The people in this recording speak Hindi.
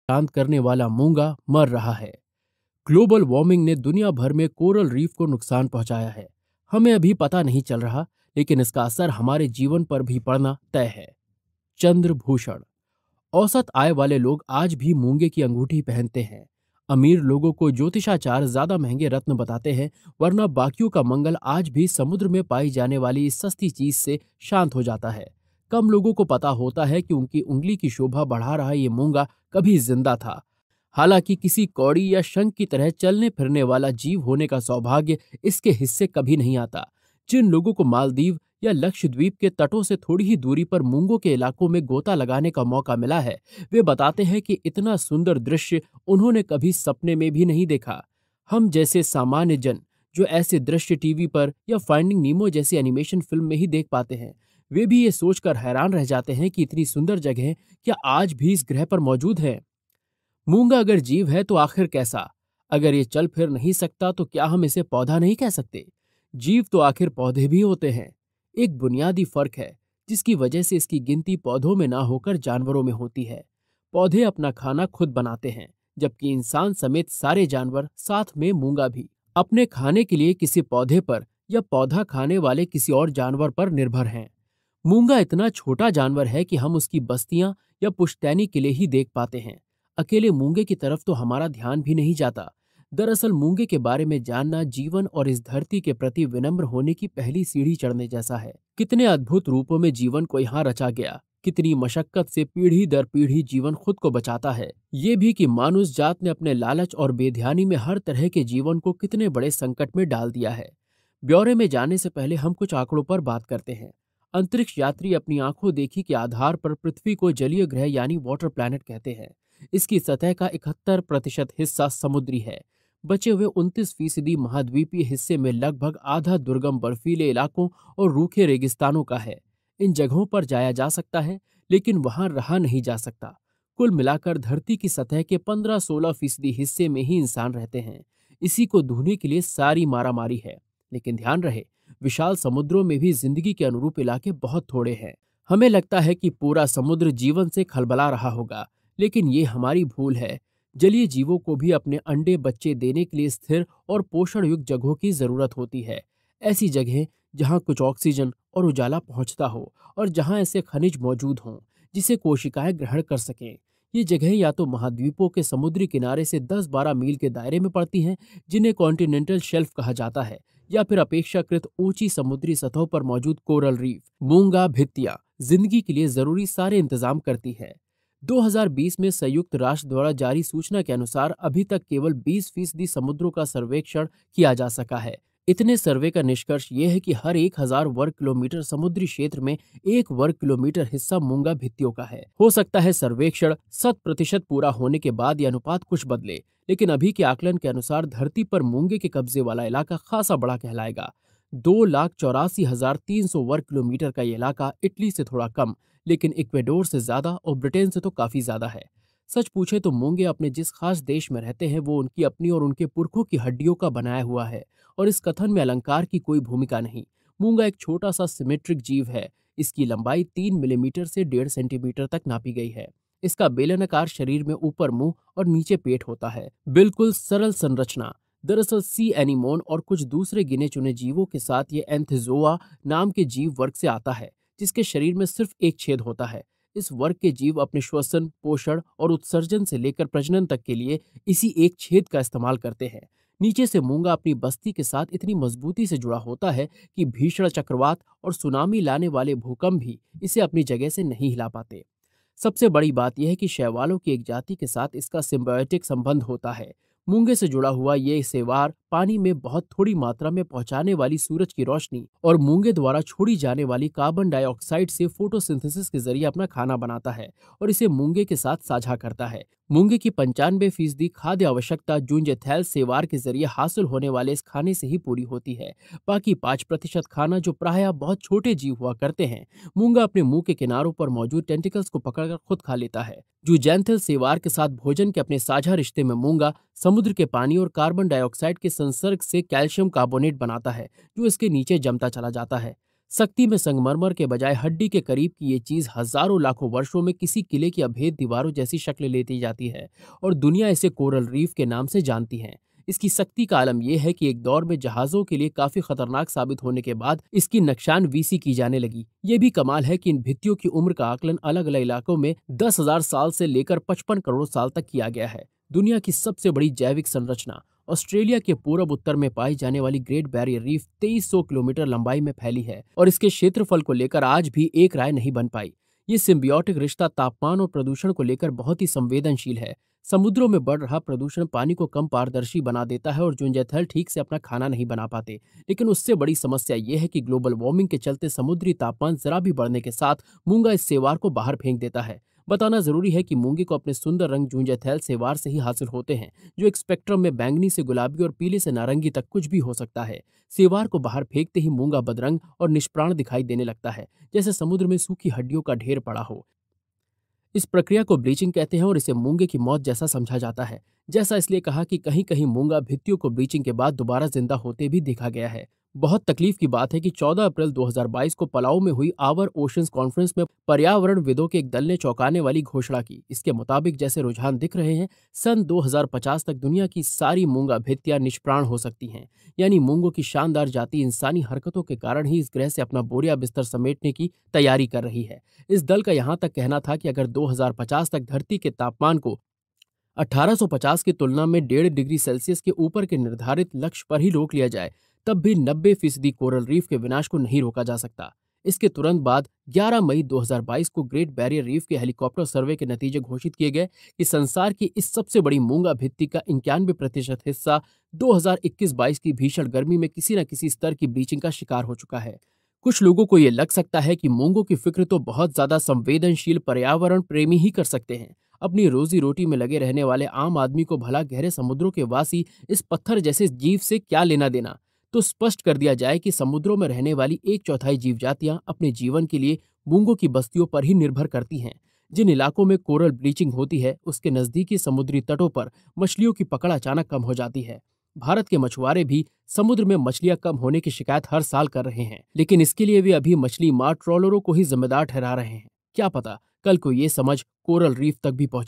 शांत करने वाला मूंगा मर रहा है। ग्लोबल वार्मिंग ने दुनिया भर में कोरल रीफ को नुकसान पहुंचाया है। हमें अभी पता नहीं चल रहा, लेकिन इसका असर हमारे जीवन पर भी पड़ना तय है। चंद्रभूषण। औसत आय वाले लोग आज भी मूंगे की अंगूठी पहनते हैं। अमीर लोगों को ज्योतिषाचार ज्यादा महंगे रत्न बताते हैं, वरना बाकियों का मंगल आज भी समुद्र में पाई जाने वाली इस सस्ती चीज से शांत हो जाता है। कम लोगों को पता होता है कि उनकी उंगली की शोभा बढ़ा रहा ये मूंगा कभी जिंदा था। हालांकि किसी कौड़ी या शंख की तरह चलने फिरने वाला जीव होने का सौभाग्य इसके हिस्से कभी नहीं आता। जिन लोगों को मालदीव या लक्षद्वीप के तटों से थोड़ी ही दूरी पर मूंगों के इलाकों में गोता लगाने का मौका मिला है, वे बताते हैं कि इतना सुंदर दृश्य उन्होंने कभी सपने में भी नहीं देखा। हम जैसे सामान्य जन जो ऐसे दृश्य टीवी पर या फाइंडिंग नीमो जैसी एनिमेशन फिल्म में ही देख पाते हैं, वे भी ये सोचकर हैरान रह जाते हैं कि इतनी सुंदर जगह क्या आज भी इस ग्रह पर मौजूद है। मूंगा अगर जीव है तो आखिर कैसा? अगर ये चल फिर नहीं सकता तो क्या हम इसे पौधा नहीं कह सकते? जीव तो आखिर पौधे भी होते हैं। एक बुनियादी फर्क है जिसकी वजह से इसकी गिनती पौधों में ना होकर जानवरों में होती है। पौधे अपना खाना खुद बनाते हैं, जबकि इंसान समेत सारे जानवर, साथ में मूंगा भी, अपने खाने के लिए किसी पौधे पर या पौधा खाने वाले किसी और जानवर पर निर्भर हैं। मूंगा इतना छोटा जानवर है कि हम उसकी बस्तियां या पुश्तैनी के लिए ही देख पाते हैं। अकेले मूंगे की तरफ तो हमारा ध्यान भी नहीं जाता। दरअसल मूंगे के बारे में जानना जीवन और इस धरती के प्रति विनम्र होने की पहली सीढ़ी चढ़ने जैसा है। कितने अद्भुत रूपों में जीवन को यहाँ रचा गया, कितनी मशक्कत से पीढ़ी दर पीढ़ी जीवन खुद को बचाता है। ये भी कि मानुष जात ने अपने लालच और बेध्यानी में हर तरह के जीवन को कितने बड़े संकट में डाल दिया है। ब्यौरे में जाने से पहले हम कुछ आंकड़ों पर बात करते हैं। अंतरिक्ष यात्री अपनी आंखों देखी के आधार पर पृथ्वी को जलीय ग्रह यानी वाटर प्लैनेट कहते हैं। इसकी सतह का 71% हिस्सा समुद्री है। बचे हुए 29% महाद्वीपीय हिस्से में लगभग आधा दुर्गम बर्फीले इलाकों और रूखे रेगिस्तानों का है। इन जगहों पर जाया जा सकता है, लेकिन वहां रहा नहीं जा सकता। कुल मिलाकर धरती की सतह के 15-16% हिस्से में ही इंसान रहते हैं। इसी को ढूंढने के लिए सारी मारामारी है। लेकिन ध्यान रहे, विशाल समुद्रों में भी जिंदगी के अनुरूप इलाके बहुत थोड़े हैं। हमें लगता है कि पूरा समुद्र जीवन से खलबला रहा होगा, लेकिन ये हमारी भूल है। जलीय जीवों को भी अपने अंडे बच्चे देने के लिए स्थिर और पोषण युक्त जगहों की जरूरत होती है। ऐसी जगहें जहां कुछ ऑक्सीजन और उजाला पहुंचता हो और जहां ऐसे खनिज मौजूद हों जिसे कोशिकाएं ग्रहण कर सकें। ये जगहें या तो महाद्वीपों के समुद्री किनारे से 10-12 मील के दायरे में पड़ती हैं, जिन्हें कॉन्टिनेंटल शेल्फ कहा जाता है, या फिर अपेक्षाकृत ऊंची समुद्री सतहों पर मौजूद कोरल रीफ। मूंगा भित्तियां जिंदगी के लिए जरूरी सारे इंतजाम करती है। 2020 में संयुक्त राष्ट्र द्वारा जारी सूचना के अनुसार अभी तक केवल 20% समुद्रों का सर्वेक्षण किया जा सका है। इतने सर्वे का निष्कर्ष ये है कि हर 1000 वर्ग किलोमीटर समुद्री क्षेत्र में 1 वर्ग किलोमीटर हिस्सा मूंगा भित्तियों का है। हो सकता है सर्वेक्षण 100% पूरा होने के बाद ये अनुपात कुछ बदले, लेकिन अभी के आकलन के अनुसार धरती पर मूंगे के कब्जे वाला इलाका खासा बड़ा कहलाएगा। 2,84,300 वर्ग किलोमीटर का ये इलाका इटली से थोड़ा कम, लेकिन इक्वेडोर से ज्यादा और ब्रिटेन से तो काफी ज्यादा है। सच पूछे तो मूंगे अपने जिस खास देश में रहते हैं वो उनकी अपनी और उनके पुरखों की हड्डियों का बनाया हुआ है, और इस कथन में अलंकार की कोई भूमिका नहीं। मूंगा एक छोटा सा सिमेट्रिक जीव है। इसकी लंबाई 3 मिलीमीटर से 1.5 सेंटीमीटर तक नापी गई है। इसका बेलनाकार शरीर में ऊपर मुंह और नीचे पेट होता है। बिल्कुल सरल संरचना। दरअसल सी एनीमोन और कुछ दूसरे गिने चुने जीवों के साथ ये एंथोजोआ नाम के जीव वर्ग से आता है, जिसके शरीर में सिर्फ एक छेद होता है। इस वर्ग के जीव अपने श्वसन, पोषण और उत्सर्जन से लेकर प्रजनन तक के लिए इसी एक छेद का इस्तेमाल करते हैं। नीचे से मूंगा अपनी बस्ती के साथ इतनी मजबूती से जुड़ा होता है कि भीषण चक्रवात और सुनामी लाने वाले भूकंप भी इसे अपनी जगह से नहीं हिला पाते। सबसे बड़ी बात यह है कि शैवालों की एक जाति के साथ इसका सिम्बायोटिक संबंध होता है। मूंगे से जुड़ा हुआ ये सेवार पानी में बहुत थोड़ी मात्रा में पहुंचाने वाली सूरज की रोशनी और मूंगे द्वारा छोड़ी जाने वाली कार्बन डाइऑक्साइड से फोटोसिंथेसिस के जरिए अपना खाना बनाता है और इसे मूंगे के साथ साझा करता है। मूंगे की 95% खाद्य आवश्यकता जूंजेथैल सेवार के जरिए हासिल होने वाले इस खाने से ही पूरी होती है। बाकी 5% खाना, जो प्रायः बहुत छोटे जीव हुआ करते हैं, मूंगा अपने मुंह के किनारों पर मौजूद टेंटिकल्स को पकड़कर खुद खा लेता है। जूजेंथल सेवार के साथ भोजन के अपने साझा रिश्ते में मूंगा समुद्र के पानी और कार्बन डाइऑक्साइड के संसर्ग से कैल्शियम कार्बोनेट बनाता है, जो इसके नीचे जमता चला जाता है। सख्ती में संगमरमर के बजाय हड्डी के करीब की ये चीज हजारों लाखों वर्षों में किसी किले की अभेद दीवारों जैसी शक्ल लेती जाती है और दुनिया इसे कोरल रीफ के नाम से जानती है। इसकी सख्ती का आलम यह है कि एक दौर में जहाजों के लिए काफी खतरनाक साबित होने के बाद इसकी नक्शानवीसी की जाने लगी। ये भी कमाल है कि इन भित्तियों की उम्र का आकलन अलग अलग इलाकों में 10,000 साल से लेकर 55 करोड़ साल तक किया गया है। दुनिया की सबसे बड़ी जैविक संरचना ऑस्ट्रेलिया के पूरब उत्तर में पाई जाने वाली ग्रेट बैरियर रीफ 2300 किलोमीटर लंबाई में फैली है और इसके क्षेत्रफल को लेकर आज भी एक राय नहीं बन पाई। ये सिम्बियोटिक रिश्ता तापमान और प्रदूषण को लेकर बहुत ही संवेदनशील है। समुद्रों में बढ़ रहा प्रदूषण पानी को कम पारदर्शी बना देता है और जुंजैथल ठीक से अपना खाना नहीं बना पाते। लेकिन उससे बड़ी समस्या ये है कि ग्लोबल वार्मिंग के चलते समुद्री तापमान जरा भी बढ़ने के साथ मूंगा इस सेवार को बाहर फेंक देता है। बताना जरूरी है कि मूंगे को अपने सुंदर रंग जूंजैथेल सेवार से ही हासिल होते हैं, जो एक स्पेक्ट्रम में बैंगनी से गुलाबी और पीले से नारंगी तक कुछ भी हो सकता है। सेवार को बाहर फेंकते ही मूंगा बदरंग और निष्प्राण दिखाई देने लगता है, जैसे समुद्र में सूखी हड्डियों का ढेर पड़ा हो। इस प्रक्रिया को ब्लीचिंग कहते हैं और इसे मूंगे की मौत जैसा समझा जाता है। जैसा इसलिए कहा कि कहीं कहीं मूंगा भित्तियों को ब्लीचिंग के बाद दोबारा जिंदा होते भी देखा गया है। बहुत तकलीफ की बात है कि 14 अप्रैल 2022 को पलाऊ में हुई आवर ओशंस कॉन्फ्रेंस में पर्यावरणविदों के एक दल ने चौंकाने वाली घोषणा की। इसके मुताबिक जैसे रुझान दिख रहे हैं, सन 2050 तक दुनिया की सारी मूंगा भित्तियां निष्प्राण हो सकती हैं। यानी मूंगों की शानदार जाति इंसानी हरकतों के कारण ही इस ग्रह से अपना बोरिया बिस्तर समेटने की तैयारी कर रही है। इस दल का यहाँ तक कहना था कि अगर 2050 तक धरती के तापमान को 1850 की तुलना में 1.5 डिग्री सेल्सियस के ऊपर के निर्धारित लक्ष्य पर ही रोक लिया जाए, तब भी 90% कोरल रीफ के विनाश को नहीं रोका जा सकता। इसके तुरंत बाद 11 मई 2022 को ग्रेट बैरियर रीफ के हेलीकॉप्टर सर्वे के नतीजे घोषित किए गए कि संसार की इस सबसे बड़ी मूंगा भित्ति का 91% हिस्सा 2021-22 की भीषण गर्मी में किसी न किसी स्तर की ब्लीचिंग का शिकार हो चुका है। कुछ लोगों को ये लग सकता है कि मूंगों की फिक्र तो बहुत ज्यादा संवेदनशील पर्यावरण प्रेमी ही कर सकते हैं। अपनी रोजी रोटी में लगे रहने वाले आम आदमी को भला गहरे समुद्रों के वासी इस पत्थर जैसे जीव से क्या लेना देना। तो स्पष्ट कर दिया जाए कि समुद्रों में रहने वाली 1/4 जीव जातियां अपने जीवन के लिए मूंगों की बस्तियों पर ही निर्भर करती हैं। जिन इलाकों में कोरल ब्लीचिंग होती है, उसके नजदीकी समुद्री तटों पर मछलियों की पकड़ अचानक कम हो जाती है। भारत के मछुआरे भी समुद्र में मछलियां कम होने की शिकायत हर साल कर रहे हैं, लेकिन इसके लिए वे अभी मछली मार ट्रॉलरों को ही जिम्मेदार ठहरा रहे हैं। क्या पता कल को ये समझ कोरल रीफ तक भी पहुंचे।